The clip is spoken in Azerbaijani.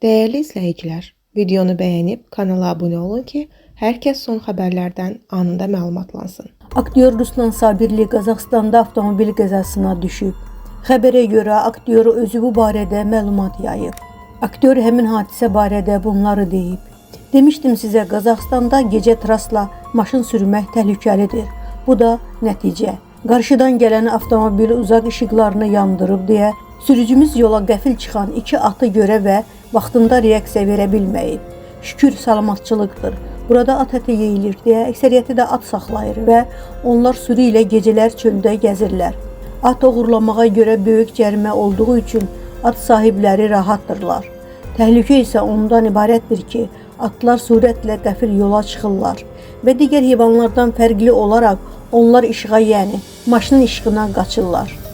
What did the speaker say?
Değerli izləyicilər, videonu bəyənib kanala abunə olun ki, hər kəs son xəbərlərdən anında məlumatlansın. Aktyor Ruslan Sabirli Qazaxstanda avtomobil qəzasına düşüb. Xəbərə görə aktyor özü bu barədə məlumat yayıb. Aktyor həmin hadisə barədə bunları deyib. Demişdim sizə, Qazaxstanda gecə trasla maşın sürmək təhlükəlidir. Bu da nəticə. Qarşıdan gələn avtomobil uzaq işıqlarını yandırıb deyə sürücümüz yola qəfil çıxan iki atı görə və vaxtında reaksiya verə bilməyib. Şükür salamatçılıqdır. Burada at əti yeyilir deyə əksəriyyəti də at saxlayır və onlar sürü ilə gecələr çöldə gəzirlər. At oğurlamağa görə böyük cərimə olduğu üçün at sahibləri rahatdırlar. Təhlükə isə ondan ibarətdir ki, atlar sürətlə qəfil yola çıxırlar və digər heyvanlardan fərqli olaraq onlar işığa, yəni maşının işığına qaçırlar.